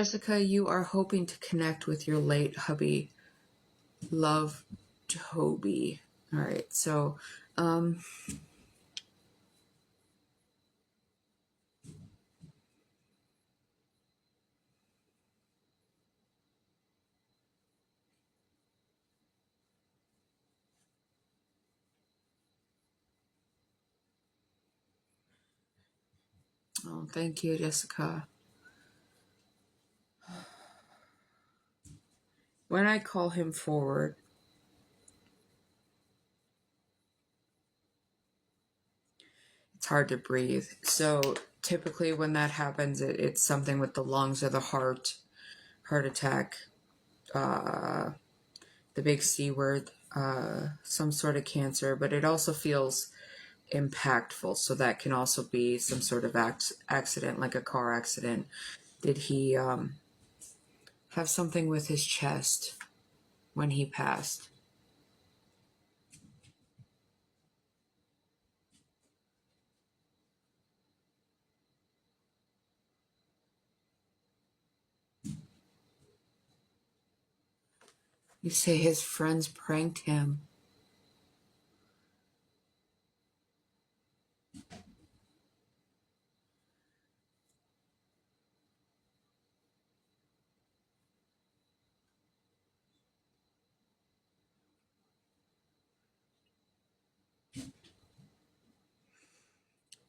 Jessica, you are hoping to connect with your late hubby, love Toby. All right, so oh, thank you, Jessica. When I call him forward, it's hard to breathe. So typically when that happens, it's something with the lungs or the heart attack, the big C word, some sort of cancer, but it also feels impactful. So that can also be some sort of accident, like a car accident. Did he have something with his chest when he passed? You say his friends pranked him.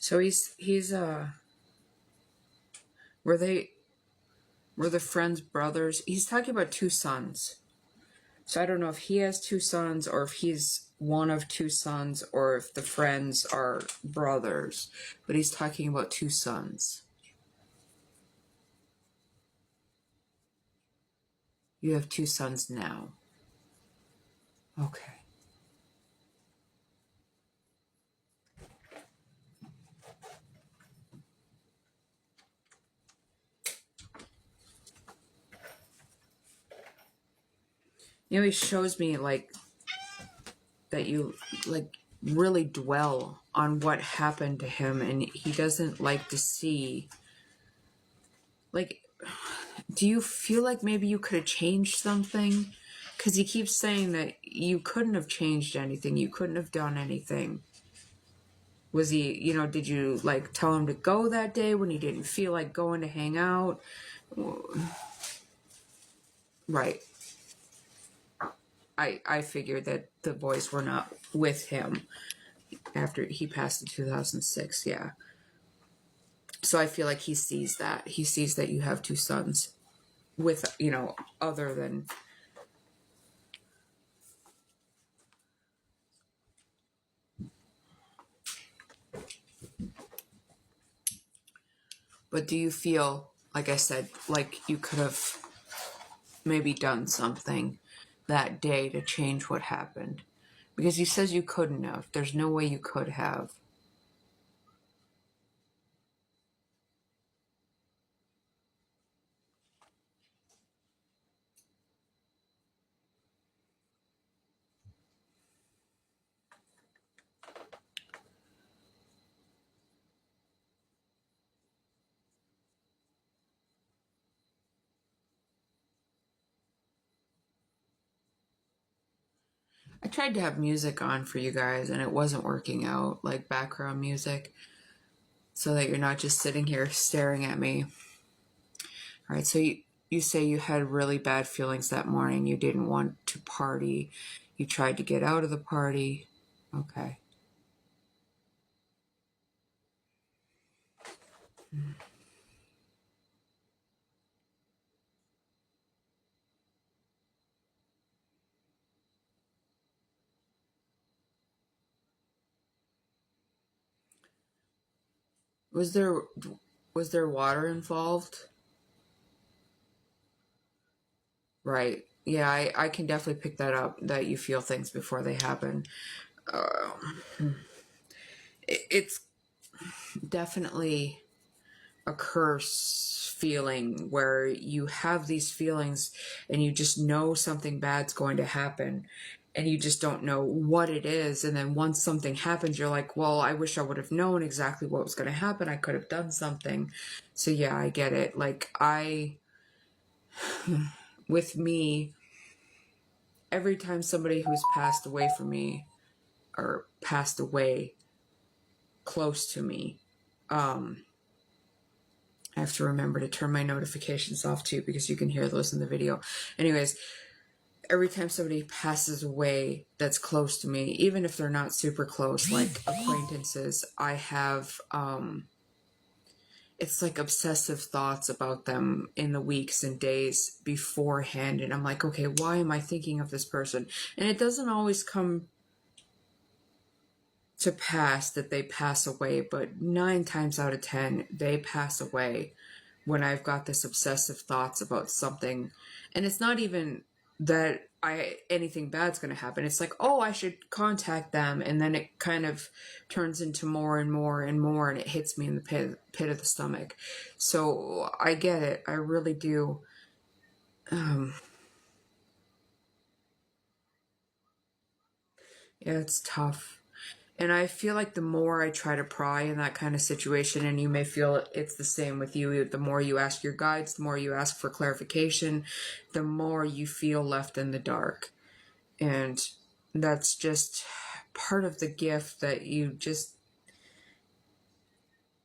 So he's were the friends brothers? He's talking about two sons. So I don't know if he has two sons or if he's one of two sons or if the friends are brothers, but he's talking about two sons. You have two sons now. Okay. You know, he shows me like that you like really dwell on what happened to him, and he doesn't like to see, like, do you feel like maybe you could have changed something? Because he keeps saying that you couldn't have changed anything, you couldn't have done anything. Was he, did you like tell him to go that day when he didn't feel like going to hang out? Right. I figured that the boys were not with him after he passed in 2006. Yeah. So I feel like he sees that. He sees that you have two sons with, other than. But do you feel, like I said, like you could have maybe done something that day to change what happened? Because he says you couldn't have. There's no way you could have. I tried to have music on for you guys and it wasn't working out, like background music, so that you're not just sitting here staring at me. All right, so you say you had really bad feelings that morning. You didn't want to party. You tried to get out of the party. Okay. Was there water involved? Right. Yeah, I can definitely pick that up, that you feel things before they happen. It's definitely a curse feeling where you have these feelings and you just know something bad's going to happen and you just don't know what it is. And then once something happens, you're like, well, I wish I would have known exactly what was going to happen. I could have done something. So yeah, I get it. Like with me, every time somebody who's passed away from me or passed away close to me, I have to remember to turn my notifications off too, because you can hear those in the video. Anyways, every time somebody passes away that's close to me, even if they're not super close, like acquaintances, I have, it's like obsessive thoughts about them in the weeks and days beforehand. And I'm like, okay, why am I thinking of this person? And it doesn't always come to pass that they pass away, but 9 times out of 10, they pass away when I've got this obsessive thoughts about something. And it's not even that anything bad's going to happen. It's like, oh, I should contact them, and then it kind of turns into more and more and more, and it hits me in the pit of the stomach. So I get it. I really do. Yeah, it's tough. And I feel like the more I try to pry in that kind of situation, and you may feel it's the same with you, the more you ask your guides, the more you ask for clarification, the more you feel left in the dark. And that's just part of the gift that you just,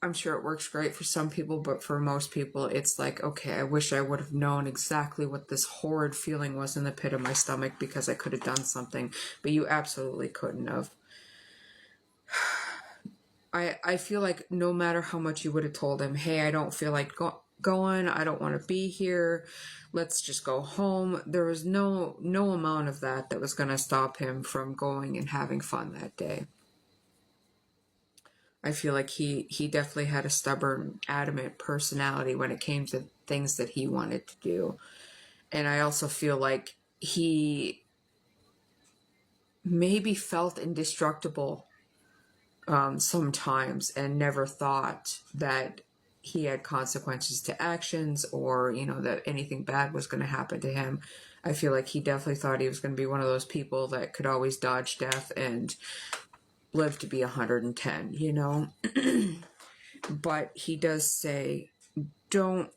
I'm sure it works great for some people, but for most people, it's like, okay, I wish I would have known exactly what this horrid feeling was in the pit of my stomach, because I could have done something, but you absolutely couldn't have. I feel like no matter how much you would have told him, hey, I don't feel like going, I don't want to be here, let's just go home, there was no amount of that was going to stop him from going and having fun that day. I feel like he definitely had a stubborn, adamant personality when it came to things that he wanted to do. And I also feel like he maybe felt indestructible sometimes, and never thought that he had consequences to actions, or, you know, that anything bad was going to happen to him. I feel like he definitely thought he was going to be one of those people that could always dodge death and live to be 110, you know? But he does say, don't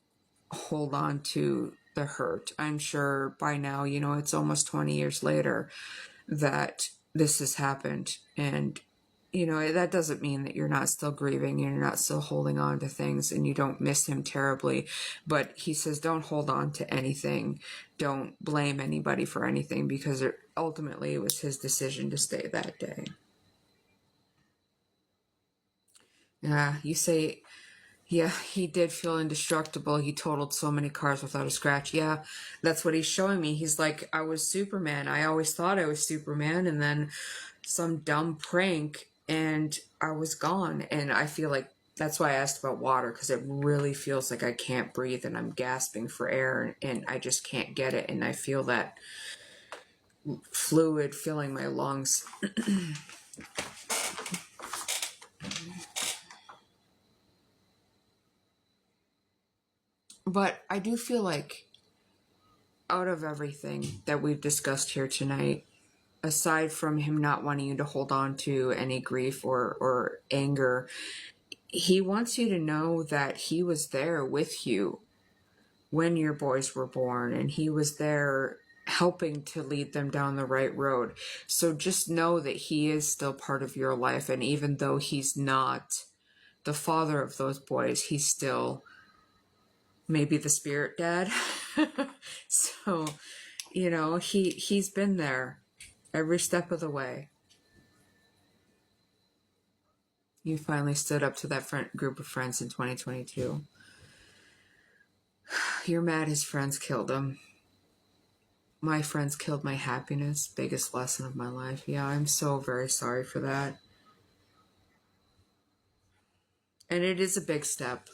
hold on to the hurt. I'm sure by now, you know, it's almost 20 years later that this has happened. And, you know, that doesn't mean that you're not still grieving and you're not still holding on to things and you don't miss him terribly. But he says, don't hold on to anything. Don't blame anybody for anything, because ultimately it was his decision to stay that day. Yeah, you say, yeah, he did feel indestructible. He totaled so many cars without a scratch. Yeah, that's what he's showing me. He's like, I was Superman. I always thought I was Superman, and then some dumb prank and I was gone. And I feel like that's why I asked about water, because it really feels like I can't breathe and I'm gasping for air, and I just can't get it. And I feel that fluid filling my lungs. But I do feel like out of everything that we've discussed here tonight, aside from him not wanting you to hold on to any grief or anger, he wants you to know that he was there with you when your boys were born, and he was there helping to lead them down the right road. So just know that he is still part of your life, and even though he's not the father of those boys, he's still maybe the spirit dad. So, you know, he's been there every step of the way. You finally stood up to that group of friends in 2022. You're mad his friends killed him. My friends killed my happiness. Biggest lesson of my life. Yeah, I'm so very sorry for that. And it is a big step.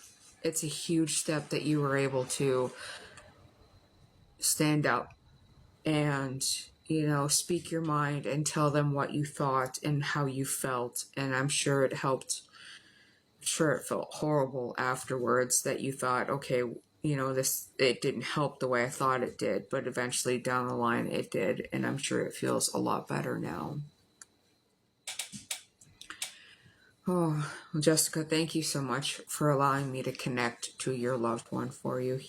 It's a huge step that you were able to stand up and, you know, speak your mind and tell them what you thought and how you felt. And I'm sure it helped. Sure, it felt horrible afterwards that you thought, okay, you know, it didn't help the way I thought it did, but eventually down the line it did, and I'm sure it feels a lot better now. Oh, well, Jessica, thank you so much for allowing me to connect to your loved one for you.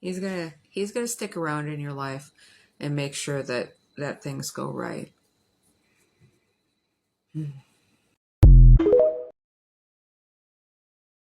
He's gonna stick around in your life and make sure that things go right.